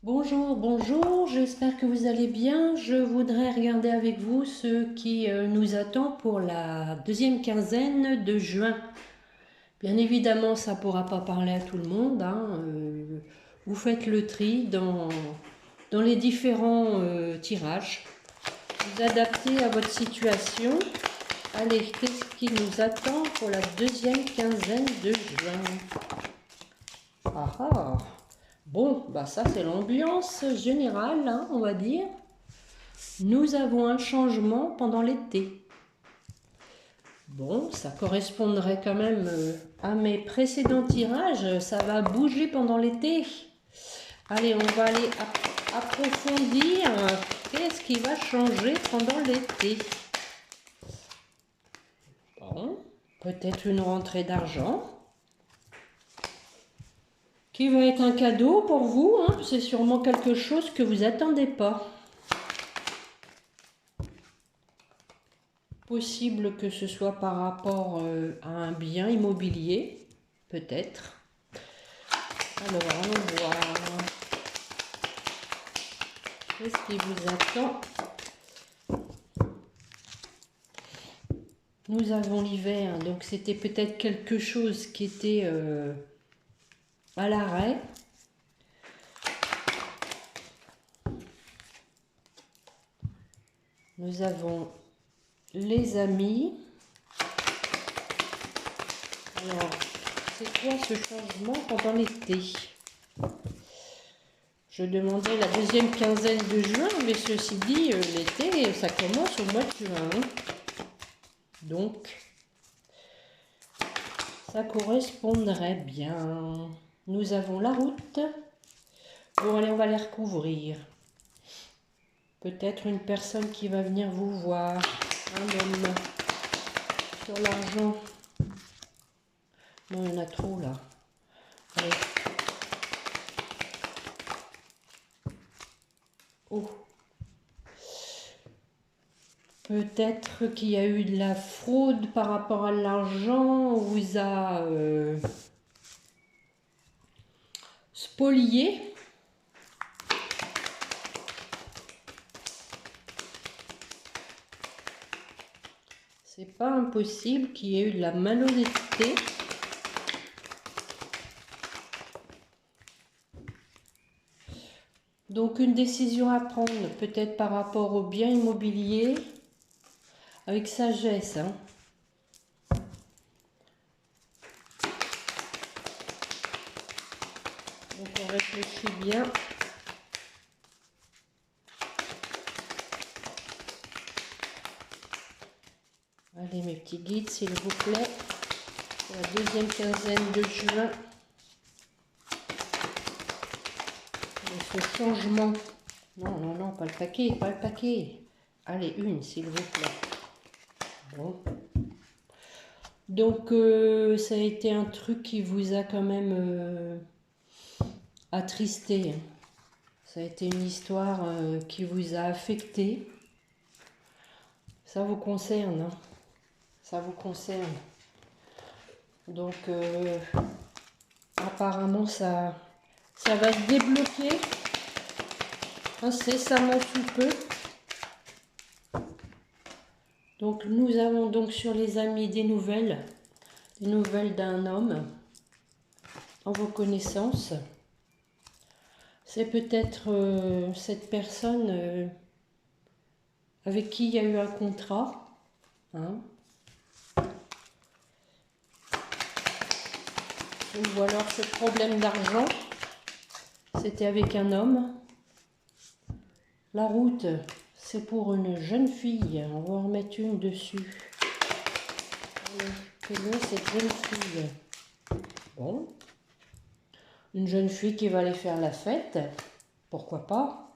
Bonjour, bonjour, j'espère que vous allez bien. Je voudrais regarder avec vous ce qui nous attend pour la deuxième quinzaine de juin. Bien évidemment, ça ne pourra pas parler à tout le monde, hein. Vous faites le tri dans les différents tirages. Vous adaptez à votre situation. Allez, qu'est-ce qui nous attend pour la deuxième quinzaine de juin? Ah ah. Bon, bah ça c'est l'ambiance générale, hein, on va dire. Nous avons un changement pendant l'été. Bon, ça correspondrait quand même à mes précédents tirages. Ça va bouger pendant l'été. Allez, on va aller approfondir. Qu'est-ce qui va changer pendant l'été? Bon, peut-être une rentrée d'argent qui va être un cadeau pour vous, hein. C'est sûrement quelque chose que vous attendez pas. Possible que ce soit par rapport à un bien immobilier, peut-être. Alors, allons voir. Qu'est-ce qui vous attend? Nous avons l'hiver, donc c'était peut-être quelque chose qui était à l'arrêt. Nous avons les amis. Alors, c'est quoi ce changement pendant l'été? Je demandais la deuxième quinzaine de juin, mais ceci dit, l'été, ça commence au mois de juin, hein. Donc, ça correspondrait bien. Nous avons la route. Bon, allez, on va les recouvrir. Peut-être une personne qui va venir vous voir. Un homme. Sur l'argent. Non, il y en a trop là. Allez. Oh. Peut-être qu'il y a eu de la fraude par rapport à l'argent. On vous a spolié. C'est pas impossible qu'il y ait eu de la malhonnêteté. Donc une décision à prendre, peut-être par rapport au bien immobilier, avec sagesse, hein. Donc on réfléchit bien. Allez mes petits guides, s'il vous plaît, pour la deuxième quinzaine de juin. Et ce changement. Non, non, non, pas le paquet, pas le paquet. Allez, une, s'il vous plaît. Bon. Donc, ça a été un truc qui vous a quand même attristé. Ça a été une histoire qui vous a affecté. Ça vous concerne, hein. Ça vous concerne. Donc, apparemment, ça va se débloquer incessamment sous peu. Donc, nous avons donc sur les amis des nouvelles d'un homme en vos connaissances. C'est peut-être cette personne avec qui il y a eu un contrat, hein. Ou alors ce problème d'argent, c'était avec un homme. La route, c'est pour une jeune fille. On va en remettre une dessus. Allez, quelle est cette jeune fille? Bon. Une jeune fille qui va aller faire la fête. Pourquoi pas?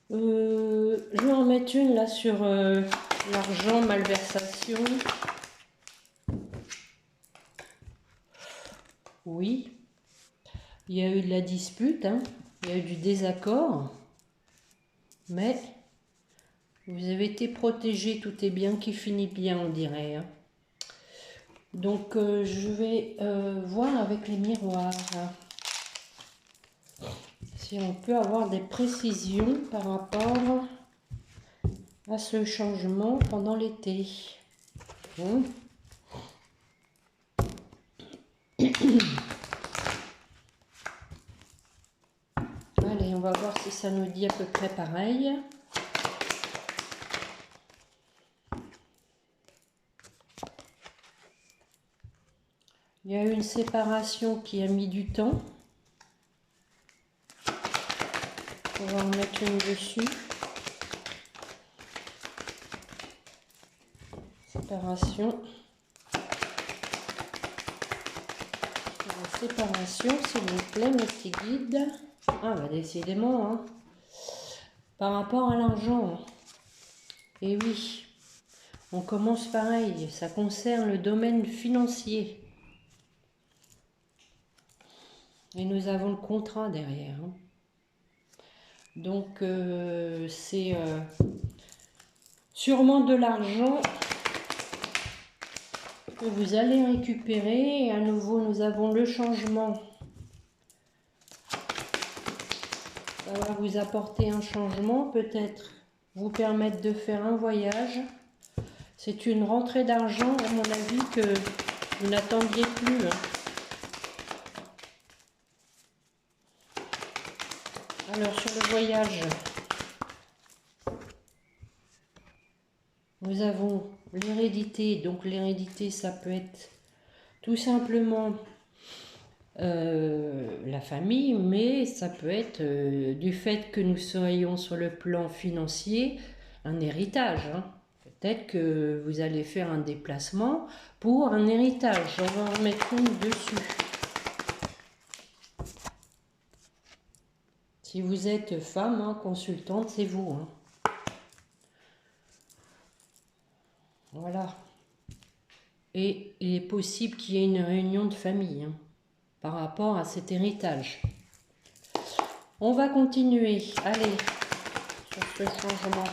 Je vais en mettre une là sur l'argent, malversation. Oui. Il y a eu de la dispute, hein. Il y a eu du désaccord. Mais vous avez été protégé, tout est bien qui finit bien, on dirait, hein. Donc, je vais voir avec les miroirs. si on peut avoir des précisions par rapport à ce changement pendant l'été. Bon. Allez, on va voir si ça nous dit à peu près pareil. Il y a eu une séparation qui a mis du temps. On va en mettre une dessus. Séparation. Séparation, s'il vous plaît, mes petits guides. Ah, bah décidément, hein. Par rapport à l'argent. Et oui, on commence pareil. Ça concerne le domaine financier. Et nous avons le contrat derrière. Hein. Donc, c'est sûrement de l'argent que vous allez récupérer. Et à nouveau, nous avons le changement. Ça va vous apporter un changement, peut-être vous permettre de faire un voyage. C'est une rentrée d'argent, à mon avis, que vous n'attendiez plus. Hein. Alors, sur le voyage, nous avons l'hérédité. Donc, l'hérédité, ça peut être tout simplement la famille, mais ça peut être du fait que nous soyons sur le plan financier, un héritage. Hein. Peut-être que vous allez faire un déplacement pour un héritage. On va en mettre une dessus. Si vous êtes femme, hein, consultante, c'est vous. Hein. Voilà. Et il est possible qu'il y ait une réunion de famille hein, par rapport à cet héritage. On va continuer. Allez, sur ce changement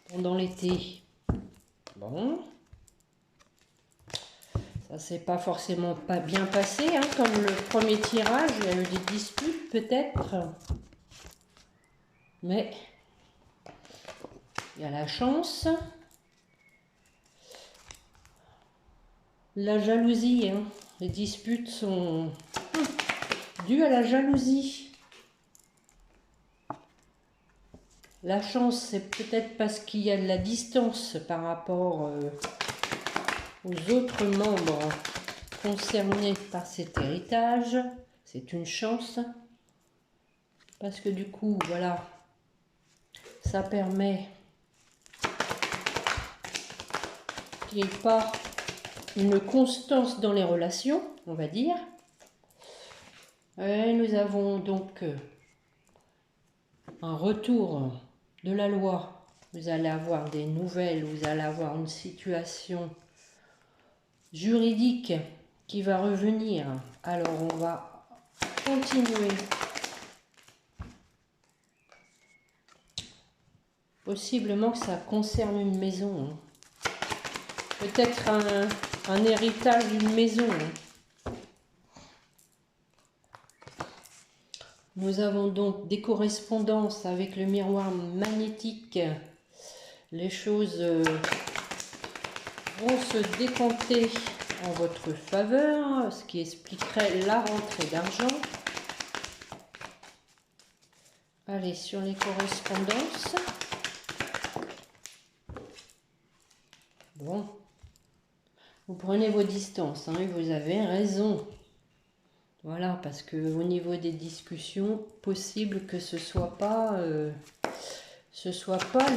pendant l'été. Bon. Ça s'est pas forcément pas bien passé, hein, comme le premier tirage. Il y a eu des disputes peut-être. Mais il y a la chance. La jalousie, hein. Les disputes sont dues à la jalousie. La chance, c'est peut-être parce qu'il y a de la distance par rapport aux autres membres concernés par cet héritage. C'est une chance. Parce que du coup, voilà, ça permet qu'il n'y ait pas une constance dans les relations, on va dire. Et nous avons donc un retour de la loi. Vous allez avoir des nouvelles, vous allez avoir une situation juridique qui va revenir. Alors on va continuer. Possiblement que ça concerne une maison. Hein. Peut-être un héritage d'une maison. Hein. Nous avons donc des correspondances avec le miroir magnétique. Les choses vont se décanter en votre faveur, ce qui expliquerait la rentrée d'argent. Allez, sur les correspondances. Bon. Vous prenez vos distances, hein, et vous avez raison. Voilà, parce que au niveau des discussions, possible que ce soit pas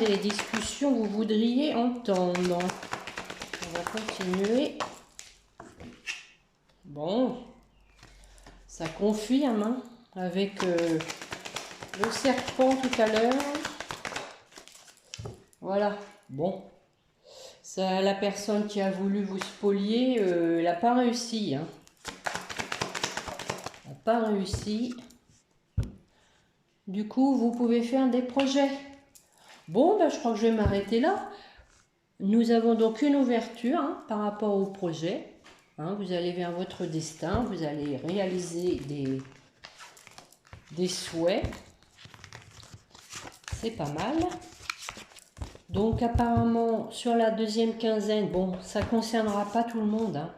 les discussions que vous voudriez entendre. On va continuer. Bon, ça confirme hein, avec le serpent tout à l'heure. Voilà, bon. Ça, la personne qui a voulu vous spolier, elle n'a pas réussi. Hein. Elle n'a pas réussi. Du coup, vous pouvez faire des projets. Bon, ben, je crois que je vais m'arrêter là. Nous avons donc une ouverture hein, par rapport au projet. Hein, vous allez vers votre destin, vous allez réaliser des souhaits. C'est pas mal. Donc apparemment sur la deuxième quinzaine, bon, ça concernera pas tout le monde, hein.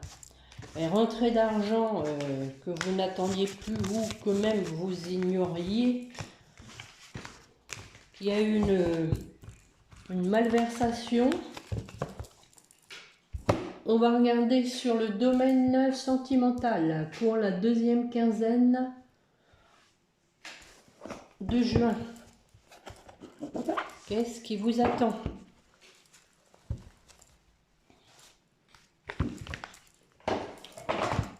Les rentrées d'argent que vous n'attendiez plus ou que même vous ignoriez, qu'il y a eu une malversation. On va regarder sur le domaine sentimental pour la deuxième quinzaine de juin. Qu'est-ce qui vous attend?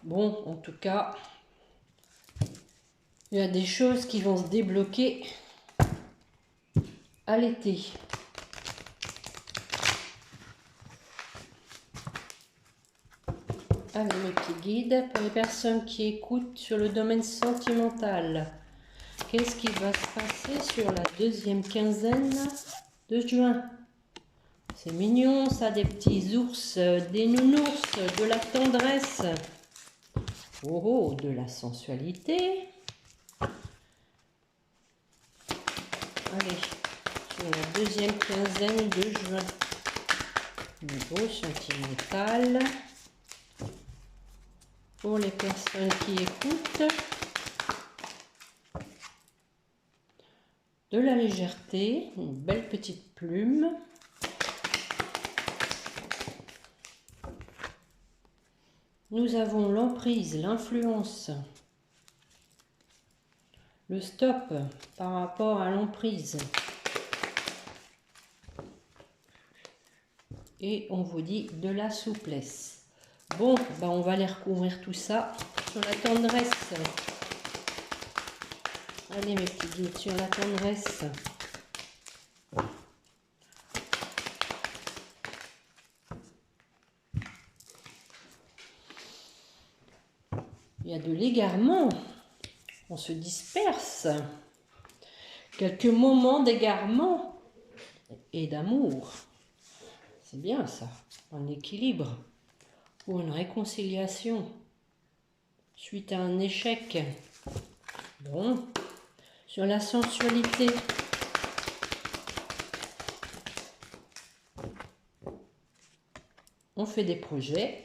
Bon, en tout cas, il y a des choses qui vont se débloquer à l'été. Allez, mes petits guides, pour les personnes qui écoutent sur le domaine sentimental, qu'est-ce qui va se passer sur la deuxième quinzaine de juin? C'est mignon, ça, des petits ours, des nounours, de la tendresse. Oh, oh, de la sensualité. Allez, sur la deuxième quinzaine de juin. Niveau sentimental. Pour les personnes qui écoutent. De la légèreté, une belle petite plume. Nous avons l'emprise, l'influence, le stop par rapport à l'emprise. Et on vous dit de la souplesse. Bon, ben on va aller recouvrir tout ça sur la tendresse. Allez mes petits guides, sur la tendresse. Il y a de l'égarement, on se disperse. Quelques moments d'égarement et d'amour. C'est bien ça, un équilibre ou une réconciliation suite à un échec. Bon, sur la sensualité. On fait des projets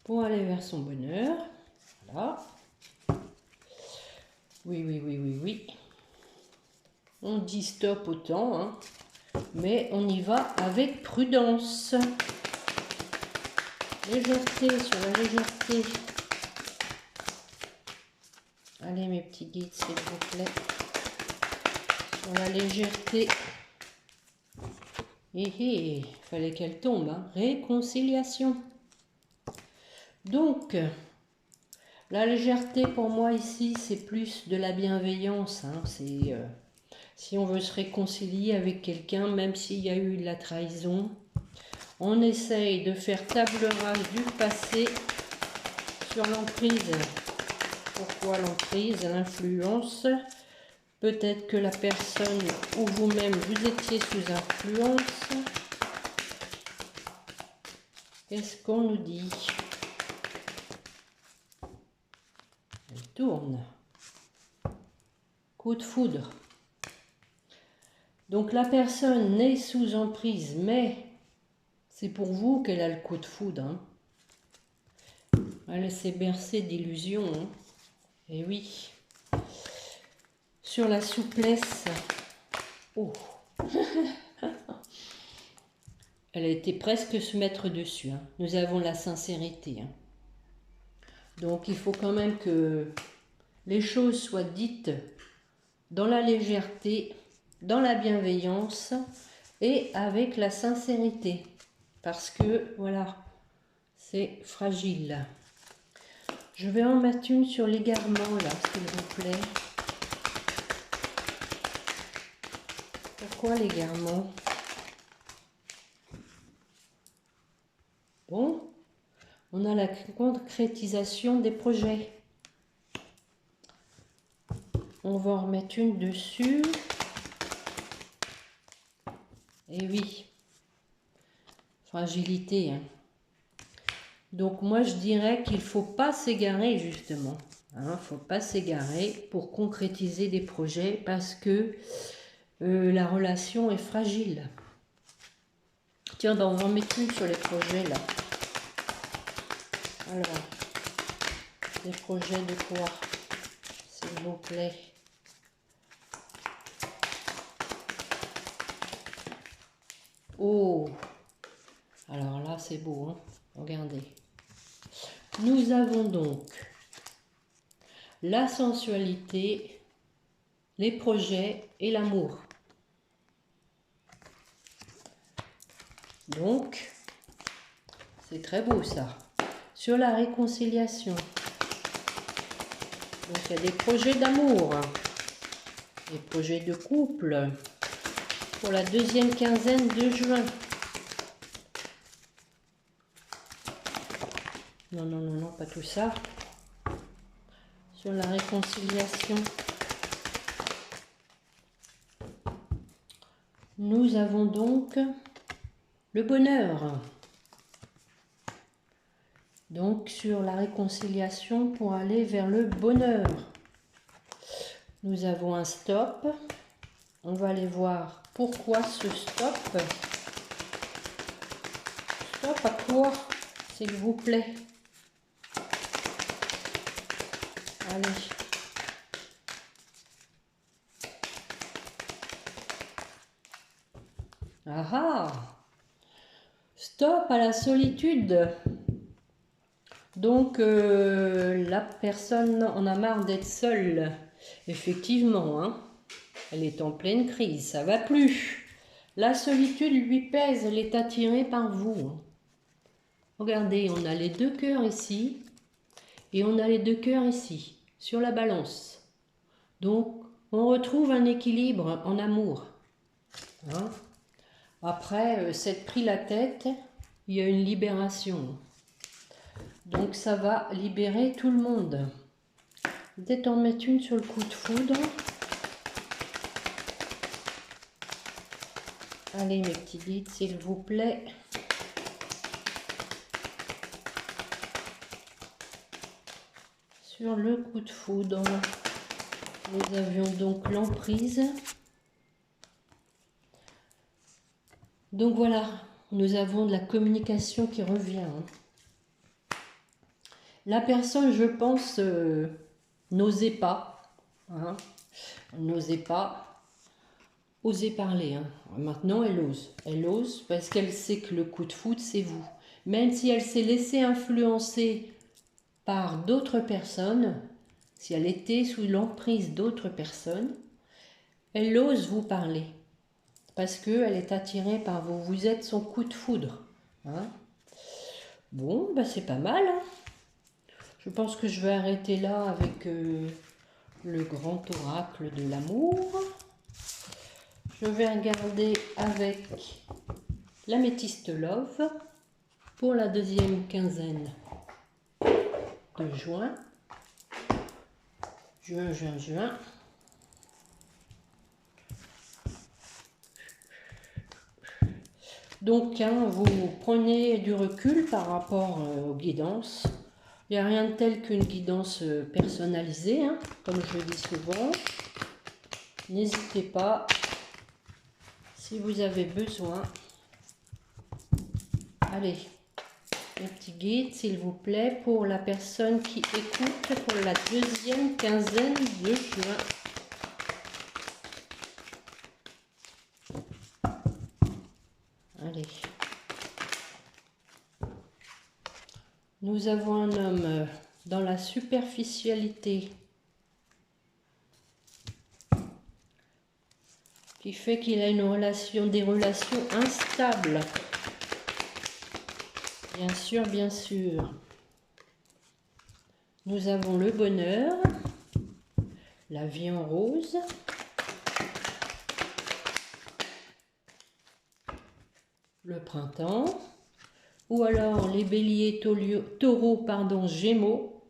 pour aller vers son bonheur. Voilà. Oui, oui, oui, oui, oui. On dit stop au temps, hein, mais on y va avec prudence. Légèreté, sur la légèreté. Allez mes petits guides, s'il vous plaît. Sur la légèreté. Il fallait qu'elle tombe, hein. Réconciliation. Donc, la légèreté pour moi ici, c'est plus de la bienveillance, hein. C'est si on veut se réconcilier avec quelqu'un, même s'il y a eu de la trahison, on essaye de faire table rase du passé sur l'emprise. Pourquoi l'emprise? L'influence. Peut-être que la personne ou vous-même, vous étiez sous influence. Qu'est-ce qu'on nous dit? Elle tourne. Coup de foudre. Donc la personne n'est sous emprise, mais c'est pour vous qu'elle a le coup de foudre, hein. Elle s'est bercée d'illusions, hein. Et oui. Sur la souplesse. Oh. Elle a été presque se mettre dessus, hein. Nous avons la sincérité, hein. Donc il faut quand même que les choses soient dites dans la légèreté, dans la bienveillance et avec la sincérité. Parce que, voilà, c'est fragile. Je vais en mettre une sur l'égarement, là, s'il vous plaît. Pourquoi l'égarement? Bon, on a la concrétisation des projets. On va en remettre une dessus. Et oui, fragilité, hein. Donc moi je dirais qu'il ne faut pas s'égarer justement. Hein, faut pas s'égarer pour concrétiser des projets parce que la relation est fragile. Tiens, ben on va en mettre une sur les projets là. Alors, les projets de quoi, s'il vous plaît? Oh, alors là c'est beau, hein? Regardez. Nous avons donc la sensualité, les projets et l'amour. Donc, c'est très beau ça. Sur la réconciliation, donc il y a des projets d'amour, des projets de couple pour la deuxième quinzaine de juin. Non, non, non, non, pas tout ça. Sur la réconciliation, nous avons donc le bonheur. Donc sur la réconciliation pour aller vers le bonheur. Nous avons un stop. On va aller voir pourquoi ce stop. Stop à quoi, s'il vous plaît? Allez. Ah ah! Stop à la solitude. Donc, la personne en a marre d'être seule. Effectivement, hein, elle est en pleine crise, ça va plus. La solitude lui pèse, elle est attirée par vous. Regardez, on a les deux cœurs ici et on a les deux cœurs ici, sur la balance. Donc, on retrouve un équilibre en amour. Hein? Après, s'être pris la tête, il y a une libération. Donc ça va libérer tout le monde. Peut-être en mettre une sur le coup de foudre. Allez mes petits guides, s'il vous plaît. Sur le coup de foudre, nous avions donc l'emprise. Donc voilà, nous avons de la communication qui revient. Hein. La personne, je pense, n'osait pas. Hein, n'osait pas oser parler. Hein. Maintenant, elle ose. Elle ose parce qu'elle sait que le coup de foudre, c'est vous. Même si elle s'est laissée influencer par d'autres personnes, si elle était sous l'emprise d'autres personnes, elle ose vous parler. Parce qu'elle est attirée par vous. Vous êtes son coup de foudre. Hein. Bon, bah c'est pas mal. Hein. Je pense que je vais arrêter là avec le grand oracle de l'amour. Je vais regarder avec l'améthyste love pour la deuxième quinzaine de juin. Juin. Donc, hein, vous prenez du recul par rapport aux guidances. Il n'y a rien de tel qu'une guidance personnalisée, hein, comme je le dis souvent. N'hésitez pas, si vous avez besoin. Allez, un petit guide, s'il vous plaît, pour la personne qui écoute pour la deuxième quinzaine de juin. Allez. Nous avons un homme dans la superficialité qui fait qu'il a des relations instables. Bien sûr, bien sûr. Nous avons le bonheur, la vie en rose, le printemps, ou alors les béliers, taureaux, gémeaux.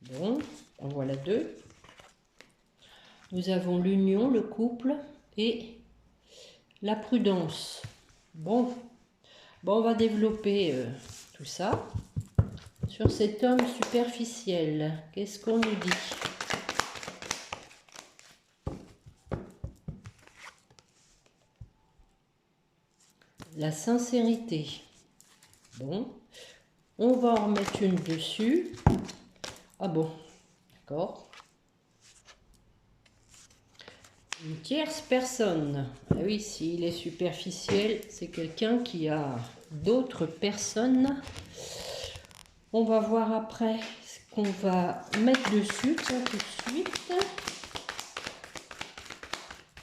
Bon, en voilà deux. Nous avons l'union, le couple et la prudence. Bon, Bon, on va développer tout ça sur cet homme superficiel. Qu'est-ce qu'on nous dit? La sincérité. Bon, on va en remettre une dessus. Ah bon, d'accord. Une tierce personne. Ah oui, s'il est superficiel, c'est quelqu'un qui a d'autres personnes. On va voir après ce qu'on va mettre dessus, tiens, tout de suite.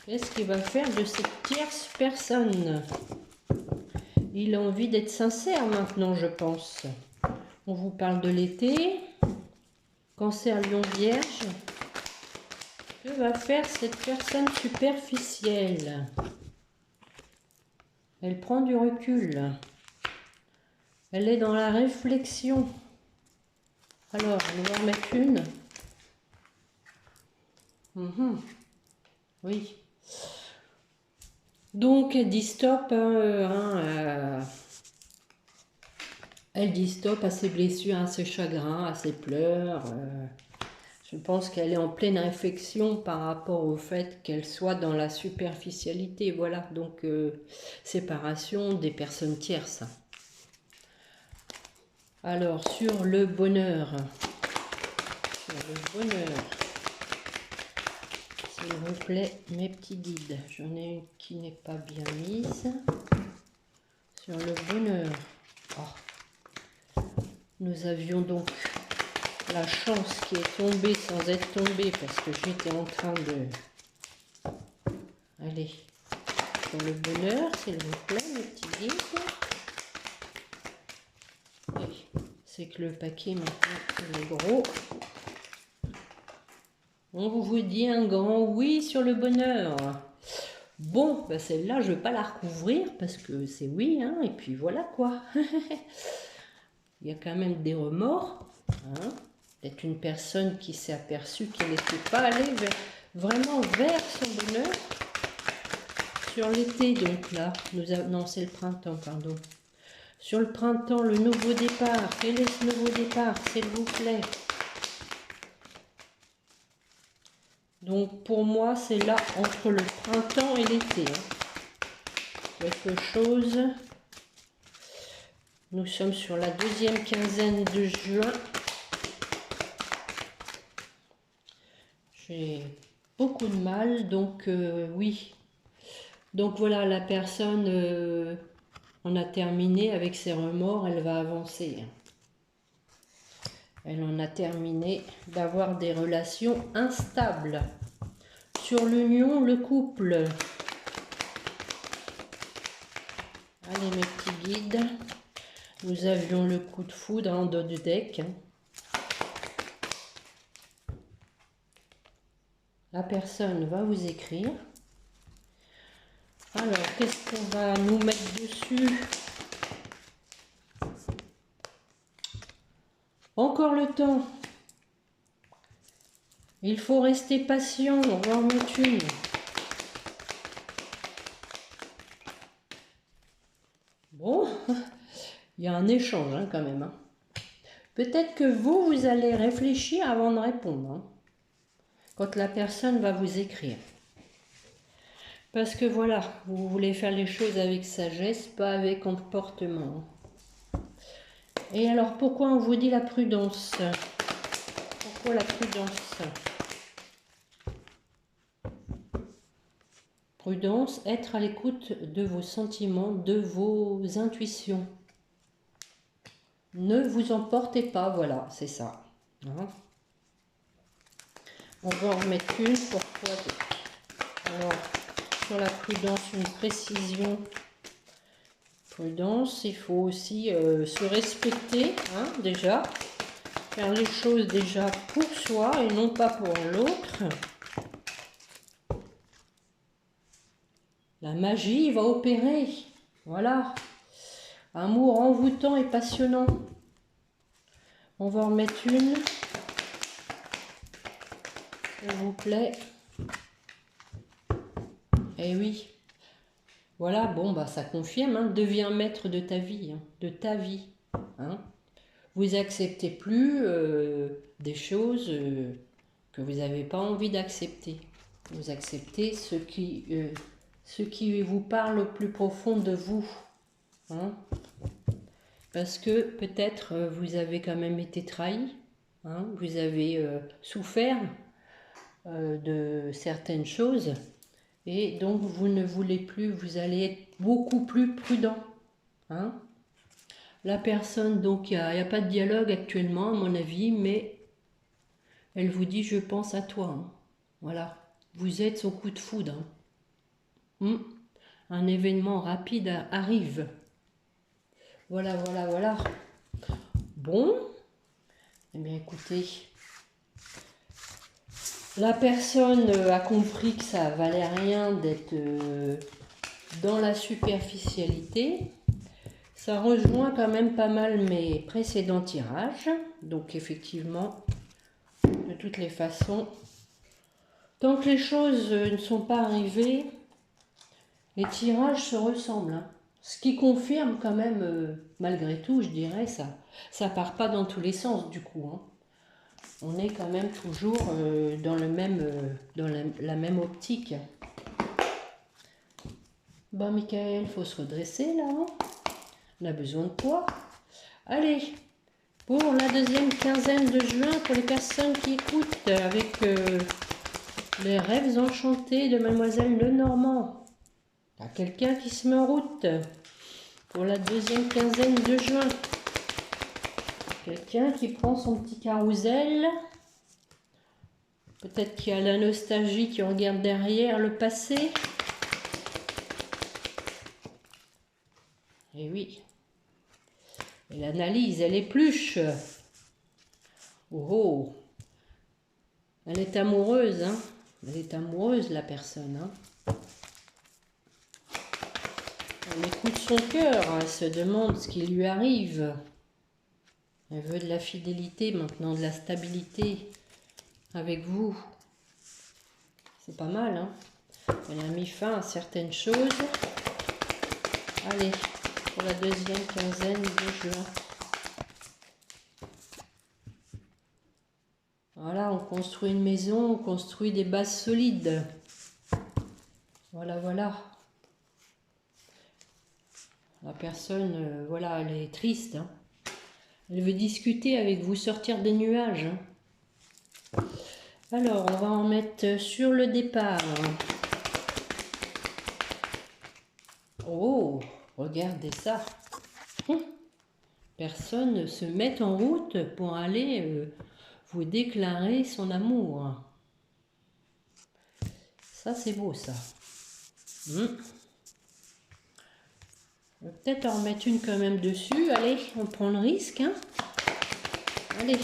Qu'est-ce qu'il va faire de cette tierce personne? Il a envie d'être sincère maintenant, je pense. On vous parle de l'été. Cancer, Lion, Vierge. Que va faire cette personne superficielle? Elle prend du recul. Elle est dans la réflexion. Alors, on va en mettre une. Oui. Donc, elle dit stop. Elle dit stop à ses blessures, à ses chagrins, à ses pleurs. Je pense qu'elle est en pleine réflexion par rapport au fait qu'elle soit dans la superficialité. Voilà, donc séparation des personnes tierces. Alors, sur le bonheur. S'il vous plaît, mes petits guides. J'en ai une qui n'est pas bien mise. Sur le bonheur. Oh. Nous avions donc la chance qui est tombée sans être tombée parce que j'étais en train de... Allez, sur le bonheur, s'il vous plaît, mes petits guides. Oui, c'est que le paquet maintenant il est gros. On vous dit un grand oui sur le bonheur. Bon, ben celle-là, je ne vais pas la recouvrir parce que c'est oui, hein, et puis voilà quoi. Il y a quand même des remords. Hein. Peut-être une personne qui s'est aperçue qu'elle n'était pas allée vraiment vers son bonheur. Sur l'été, donc là, non, c'est le printemps, pardon. Sur le printemps, le nouveau départ. Quel est ce nouveau départ, s'il vous plaît? Donc pour moi, c'est là entre le printemps et l'été. Hein. Quelque chose. Nous sommes sur la deuxième quinzaine de juin. J'ai beaucoup de mal, donc oui. Donc voilà, la personne en a terminé avec ses remords, elle va avancer. Elle en a terminé d'avoir des relations instables. Sur l'union, le couple. Allez mes petits guides, nous avions le coup de foudre en dos de deck. La personne va vous écrire. Alors, qu'est-ce qu'on va nous mettre dessus? Encore le temps. Il faut rester patient. On va en mettre une. Bon, il y a un échange hein, quand même. Hein. Peut-être que vous allez réfléchir avant de répondre. Hein, quand la personne va vous écrire. Parce que voilà, vous voulez faire les choses avec sagesse, pas avec emportement. Et alors, pourquoi on vous dit la prudence? Pourquoi la prudence? Prudence, être à l'écoute de vos sentiments, de vos intuitions. Ne vous emportez pas, voilà, c'est ça. Hein? On va en remettre une, pourquoi? Alors, sur la prudence, une précision. Prudence, il faut aussi se respecter, hein, déjà. Faire les choses déjà pour soi et non pas pour l'autre. La magie va opérer. Voilà. Amour envoûtant et passionnant. On va en remettre une. S'il vous plaît. Eh oui. Voilà, bon, bah ça confirme, hein, deviens maître de ta vie, hein, de ta vie. Hein. Vous acceptez plus des choses que vous n'avez pas envie d'accepter. Vous acceptez ce qui vous parle au plus profond de vous. Hein. Parce que peut-être vous avez quand même été trahi, hein, vous avez souffert de certaines choses. Et donc, vous ne voulez plus, vous allez être beaucoup plus prudent. Hein. La personne, donc, il n'y a pas de dialogue actuellement, à mon avis, mais elle vous dit, je pense à toi. Hein. Voilà, vous êtes son coup de foudre. Hein. Un événement rapide arrive. Voilà, voilà, voilà. Bon, eh bien, écoutez, la personne a compris que ça valait rien d'être dans la superficialité. Ça rejoint quand même pas mal mes précédents tirages. Donc effectivement, de toutes les façons, tant que les choses ne sont pas arrivées, les tirages se ressemblent. Hein. Ce qui confirme quand même, malgré tout, je dirais, ça part pas dans tous les sens du coup. Hein. On est quand même toujours dans la même optique. Bon, Michael, faut se redresser là. Hein. On a besoin de toi. Allez, pour la deuxième quinzaine de juin, pour les personnes qui écoutent avec les rêves enchantés de Mademoiselle Lenormand. Il y a quelqu'un qui se met en route pour la deuxième quinzaine de juin. Quelqu'un qui prend son petit carrousel. Peut-être qu'il y a la nostalgie qui regarde derrière le passé. Et oui. Et l'analyse, elle épluche. Oh oh. Elle est amoureuse, hein. Elle est amoureuse, la personne, hein. Elle écoute son cœur, elle se demande ce qui lui arrive. Elle veut de la fidélité maintenant, de la stabilité avec vous. C'est pas mal, hein. Elle a mis fin à certaines choses. Allez, pour la deuxième quinzaine de juin. Voilà, on construit une maison, on construit des bases solides. Voilà, voilà. La personne, voilà, elle est triste. Hein. Elle veut discuter avec vous, sortir des nuages. Hein. Alors, on va en mettre sur le départ. Oh, regardez ça. Personne se met en route pour aller vous déclarer son amour. Ça, c'est beau, ça. On va peut-être en remettre une quand même dessus. Allez, on prend le risque. Hein. Allez.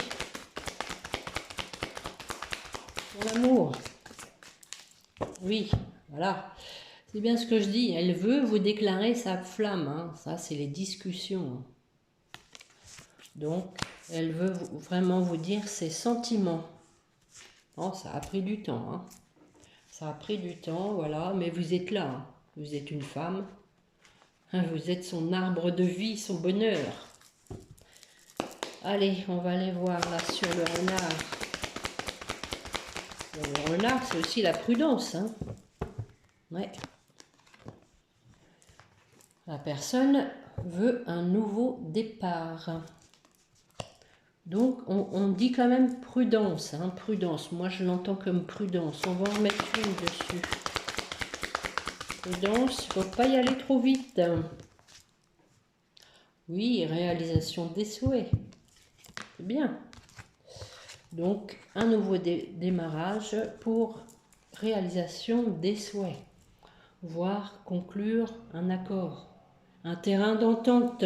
Pour l'amour. Oui, voilà. C'est bien ce que je dis. Elle veut vous déclarer sa flamme. Hein. Ça, c'est les discussions. Donc, elle veut vraiment vous dire ses sentiments. Oh, ça a pris du temps. Hein. Ça a pris du temps, voilà. Mais vous êtes là. Hein. Vous êtes une femme. Vous êtes son arbre de vie, son bonheur. Allez, on va aller voir là sur le renard. Le renard, c'est aussi la prudence. Hein. Ouais. La personne veut un nouveau départ. Donc, on dit quand même prudence. Hein, prudence. Moi, je l'entends comme prudence. On va en mettre une dessus. Prudence, il ne faut pas y aller trop vite. Oui, réalisation des souhaits. C'est bien. Donc, un nouveau démarrage pour réalisation des souhaits. Voire conclure un accord. Un terrain d'entente.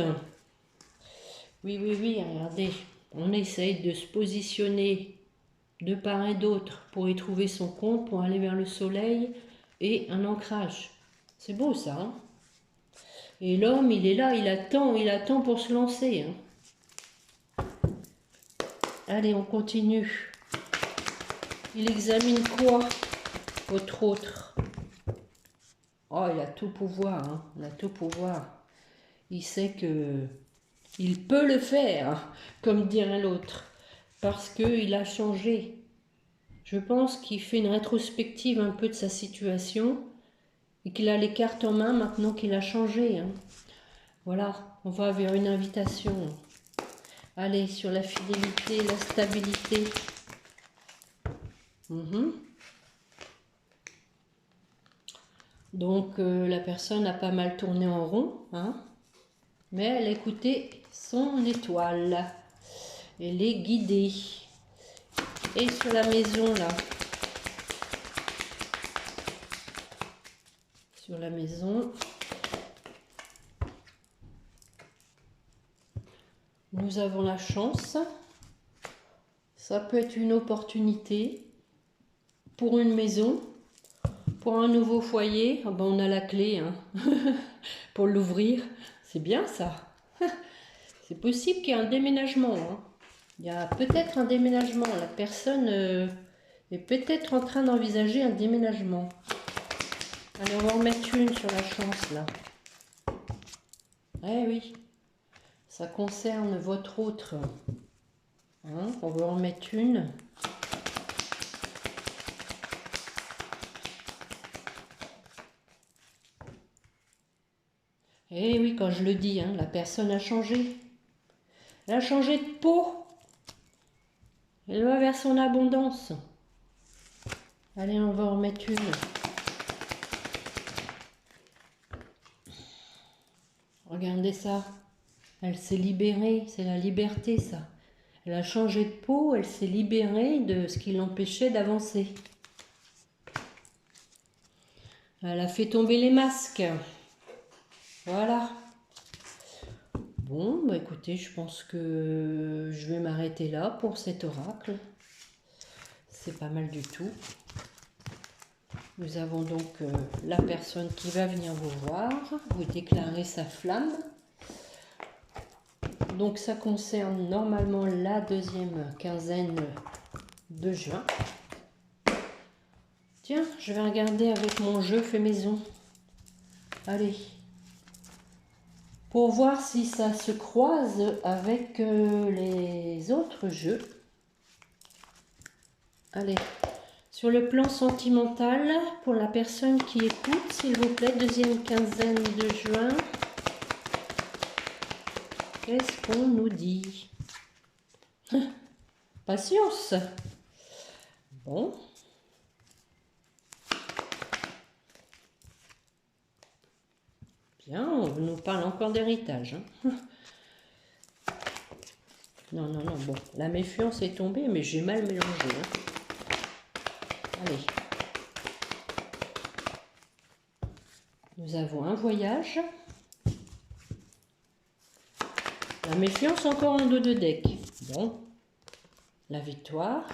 Oui, oui, oui, regardez. On essaye de se positionner de part et d'autre pour y trouver son compte, pour aller vers le soleil et un ancrage. C'est beau ça, hein? Et l'homme, il est là, il attend pour se lancer. Hein. Allez, on continue. Il examine quoi, votre autre? Oh, il a tout pouvoir, hein. Il a tout pouvoir. Il sait que il peut le faire, comme dirait l'autre, parce qu'il a changé. Je pense qu'il fait une rétrospective un peu de sa situation et qu'il a les cartes en main maintenant qu'il a changé, hein. Voilà, on va vers une invitation. Allez, sur la fidélité, la stabilité. Donc, la personne a pas mal tourné en rond, hein, mais elle a écouté son étoile. Elle est guidée. Et sur la maison, là. Sur la maison. Nous avons la chance. Ça peut être une opportunité pour une maison, pour un nouveau foyer. Ah ben, on a la clé, hein, pour l'ouvrir. C'est bien ça. C'est possible qu'il y ait un déménagement, hein. Il y a peut-être un déménagement. La personne est peut-être en train d'envisager un déménagement. Allez, on va en mettre une sur la chance, là. Eh oui, ça concerne votre autre. Hein, on va en mettre une. Eh oui, quand je le dis, hein, la personne a changé. Elle a changé de peau. Elle va vers son abondance. Allez, on va en mettre une. Regardez ça. Elle s'est libérée. C'est la liberté, ça. Elle a changé de peau. Elle s'est libérée de ce qui l'empêchait d'avancer. Elle a fait tomber les masques. Voilà. Bon, bah écoutez, je pense que je vais m'arrêter là pour cet oracle. C'est pas mal du tout. Nous avons donc la personne qui va venir vous voir, vous déclarer sa flamme. Donc ça concerne normalement la deuxième quinzaine de juin. Tiens, je vais regarder avec mon jeu fait maison. Allez. Pour voir si ça se croise avec les autres jeux. Allez. Sur le plan sentimental, pour la personne qui écoute, s'il vous plaît, deuxième quinzaine de juin, qu'est-ce qu'on nous dit? Patience. Bon. Bien, on nous parle encore d'héritage. Hein. Non, non, non, bon, la méfiance est tombée, mais j'ai mal mélangé. Hein. Allez. Nous avons un voyage. La méfiance encore en dos de deck. Bon. La victoire.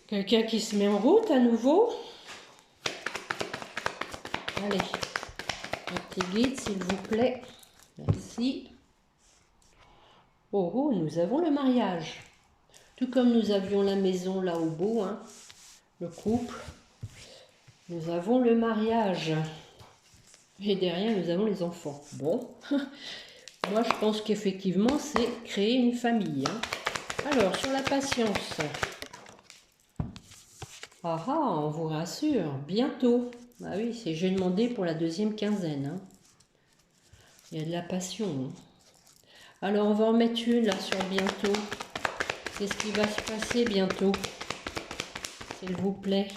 Quelqu'un qui se met en route à nouveau. Allez. Un petit guide, s'il vous plaît. Merci. Oh, oh, nous avons le mariage. Tout comme nous avions la maison là au bout, hein, le couple. Nous avons le mariage. Et derrière, nous avons les enfants. Bon, moi je pense qu'effectivement, c'est créer une famille. Hein. Alors, sur la patience. Ah ah, on vous rassure, bientôt. Ah oui, j'ai demandé pour la deuxième quinzaine. Hein. Il y a de la passion. Hein. Alors, on va en mettre une là sur bientôt. Qu'est-ce qui va se passer bientôt? S'il vous plaît.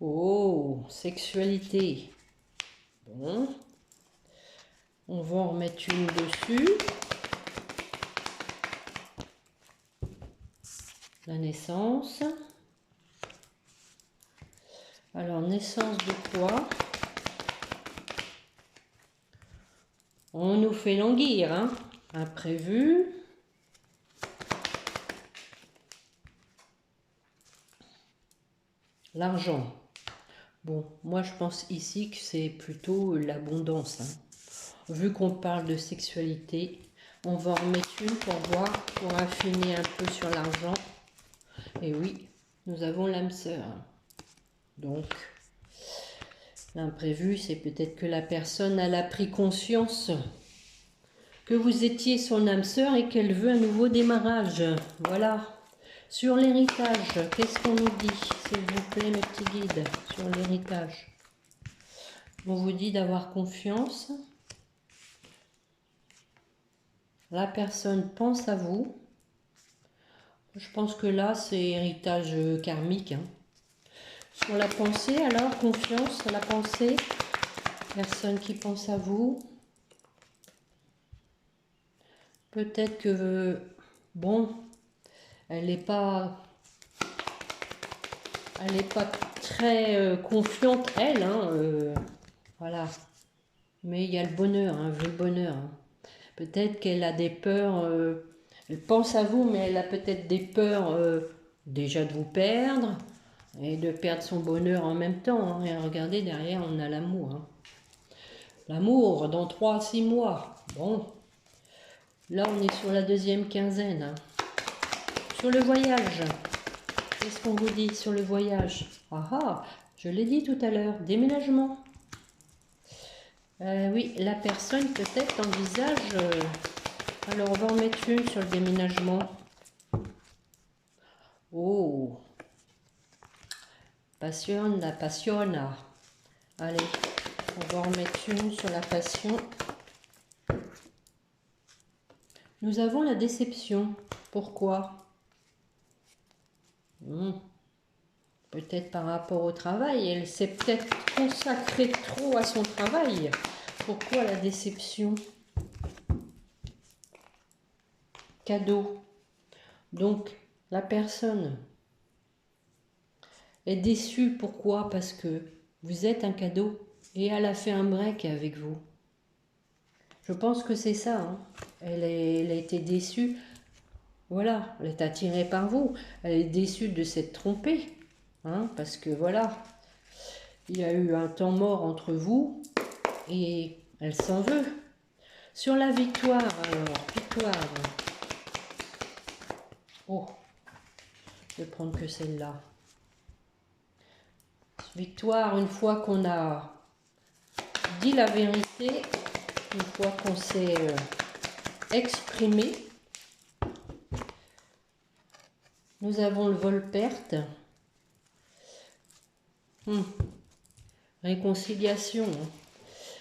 Oh, sexualité. Bon. On va en remettre une dessus. La naissance. Alors, naissance de quoi? On nous fait languir, hein? Imprévu. L'argent. Bon, moi je pense ici que c'est plutôt l'abondance. Hein. Vu qu'on parle de sexualité, on va en remettre une pour voir, pour affiner un peu sur l'argent. Et oui, nous avons l'âme sœur. Donc, l'imprévu, c'est peut-être que la personne elle a pris conscience que vous étiez son âme sœur et qu'elle veut un nouveau démarrage. Voilà. Sur l'héritage, qu'est-ce qu'on nous dit, s'il vous plaît, mes petits guides, sur l'héritage? On vous dit d'avoir confiance. La personne pense à vous. Je pense que là, c'est héritage karmique. Hein. Sur la pensée, alors, confiance, la pensée. Personne qui pense à vous. Peut-être que, bon, elle n'est pas très confiante, elle. Hein, voilà. Mais il y a le bonheur, un vrai bonheur. Hein. Peut-être qu'elle a des peurs, elle pense à vous, mais elle a peut-être des peurs déjà de vous perdre et de perdre son bonheur en même temps. Hein. Et regardez, derrière, on a l'amour. Hein. L'amour dans 3 à 6 mois. Bon, là, on est sur la deuxième quinzaine. Hein. Sur le voyage, qu'est-ce qu'on vous dit sur le voyage? Ah ah, je l'ai dit tout à l'heure, déménagement. Oui, la personne peut-être envisage... alors, on va en mettre une sur le déménagement. Oh, passionna, passionna. Allez, on va en mettre une sur la passion. Nous avons la déception. Pourquoi? Peut-être par rapport au travail. Elle s'est peut-être consacrée trop à son travail. Pourquoi la déception? Cadeau. Donc, la personne est déçue. Pourquoi? Parce que vous êtes un cadeau et elle a fait un break avec vous. Je pense que c'est ça. Hein. Elle a été déçue. Voilà, elle est attirée par vous. Elle est déçue de s'être trompée. Hein, parce que voilà, il y a eu un temps mort entre vous et elle s'en veut. Sur la victoire, alors, victoire. Oh, je vais prendre que celle-là. Victoire, une fois qu'on a dit la vérité, une fois qu'on s'est exprimé. Nous avons le vol-perte. Réconciliation.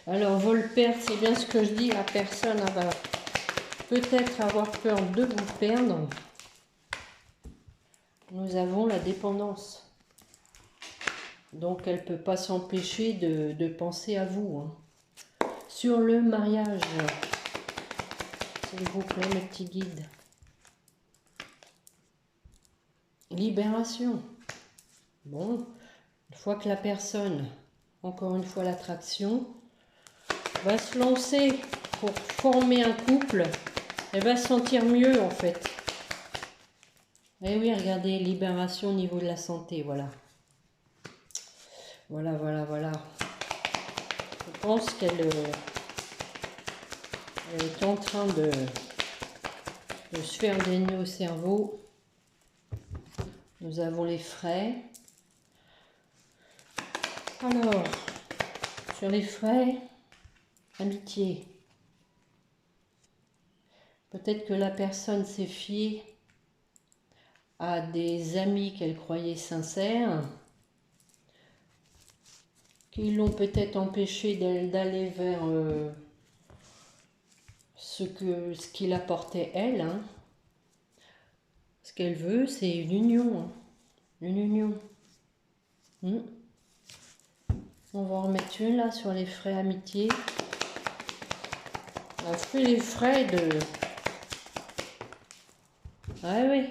Alors, vol-perte, c'est bien ce que je dis. La personne va peut-être avoir peur de vous perdre. Nous avons la dépendance. Donc, elle ne peut pas s'empêcher de penser à vous. Hein. Sur le mariage, s'il vous plaît, mes petits guides. Libération. Bon, une fois que la personne, encore une fois l'attraction, va se lancer pour former un couple, elle va se sentir mieux en fait. Et oui, regardez, libération au niveau de la santé, voilà. Voilà, voilà, voilà. Je pense qu'elle est en train de se faire des nœuds au cerveau. Nous avons les frais. Alors, sur les frais, amitié. Peut-être que la personne s'est fiée à des amis qu'elle croyait sincères, qui l'ont peut-être empêché d'aller vers ce qu'il apportait elle. Hein. Ce qu'elle veut, c'est une union. Hein. Une union. On va en remettre une là sur les frais amitié. On a fait les frais de... Ah oui.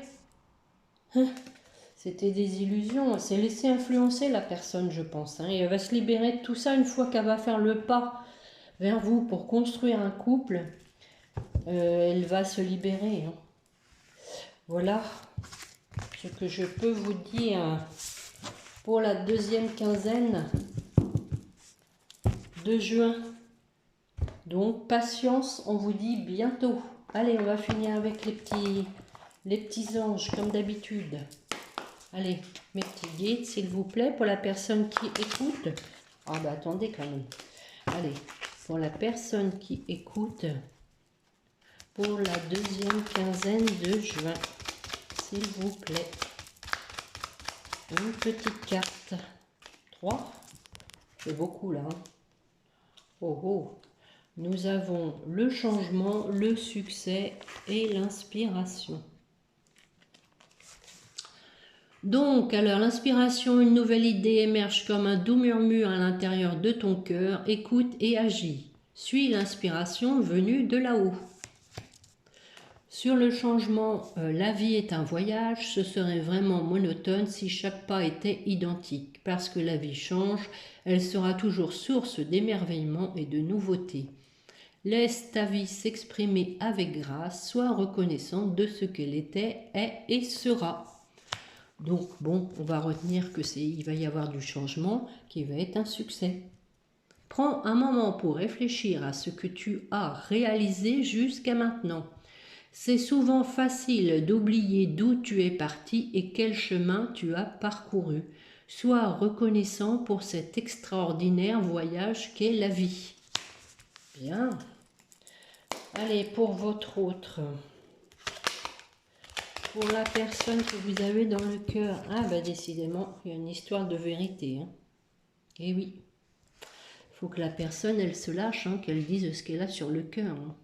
C'était des illusions. Elle s'est laissée influencer la personne, je pense. Hein. Et elle va se libérer de tout ça une fois qu'elle va faire le pas vers vous pour construire un couple. Elle va se libérer. Hein. Voilà ce que je peux vous dire pour la deuxième quinzaine de juin. Donc, patience, on vous dit bientôt. Allez, on va finir avec les petits anges, comme d'habitude. Allez, mes petits guides, s'il vous plaît, pour la personne qui écoute. Ah bah attendez quand même. Allez, pour la personne qui écoute, pour la deuxième quinzaine de juin, s'il vous plaît. Une petite carte. 3. C'est beaucoup là. Hein. Oh oh. Nous avons le changement, le succès et l'inspiration. Donc, alors l'inspiration, une nouvelle idée émerge comme un doux murmure à l'intérieur de ton cœur. Écoute et agis. Suis l'inspiration venue de là-haut. Sur le changement, la vie est un voyage, ce serait vraiment monotone si chaque pas était identique. Parce que la vie change, elle sera toujours source d'émerveillement et de nouveautés. Laisse ta vie s'exprimer avec grâce, sois reconnaissante de ce qu'elle était, est et sera. Donc bon, on va retenir que il va y avoir du changement qui va être un succès. Prends un moment pour réfléchir à ce que tu as réalisé jusqu'à maintenant. C'est souvent facile d'oublier d'où tu es parti et quel chemin tu as parcouru. Sois reconnaissant pour cet extraordinaire voyage qu'est la vie. Bien. Allez, pour votre autre. Pour la personne que vous avez dans le cœur. Ah bah décidément, il y a une histoire de vérité. Hein. Eh oui. Il faut que la personne, elle se lâche, hein, qu'elle dise ce qu'elle a sur le cœur. Hein.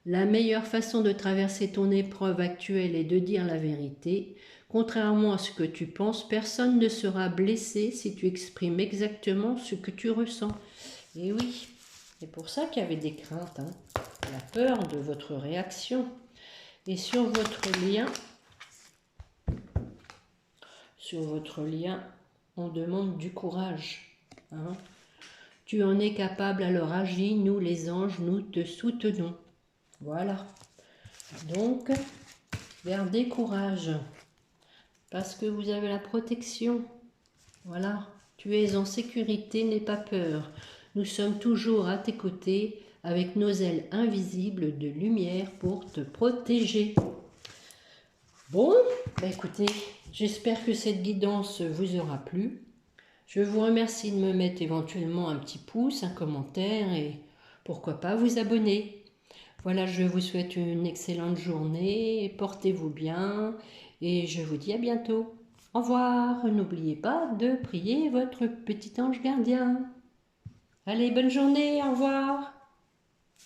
La meilleure façon de traverser ton épreuve actuelle est de dire la vérité. Contrairement à ce que tu penses, personne ne sera blessé si tu exprimes exactement ce que tu ressens. Et oui, c'est pour ça qu'il y avait des craintes, hein. La peur de votre réaction. Et sur votre lien, on demande du courage. Hein. Tu en es capable, alors agis, nous les anges, nous te soutenons. Voilà. Donc, gardez courage. Parce que vous avez la protection. Voilà. Tu es en sécurité, n'aie pas peur. Nous sommes toujours à tes côtés avec nos ailes invisibles de lumière pour te protéger. Bon, bah écoutez, j'espère que cette guidance vous aura plu. Je vous remercie de me mettre éventuellement un petit pouce, un commentaire et pourquoi pas vous abonner. Voilà, je vous souhaite une excellente journée, portez-vous bien et je vous dis à bientôt. Au revoir, n'oubliez pas de prier votre petit ange gardien. Allez, bonne journée, au revoir.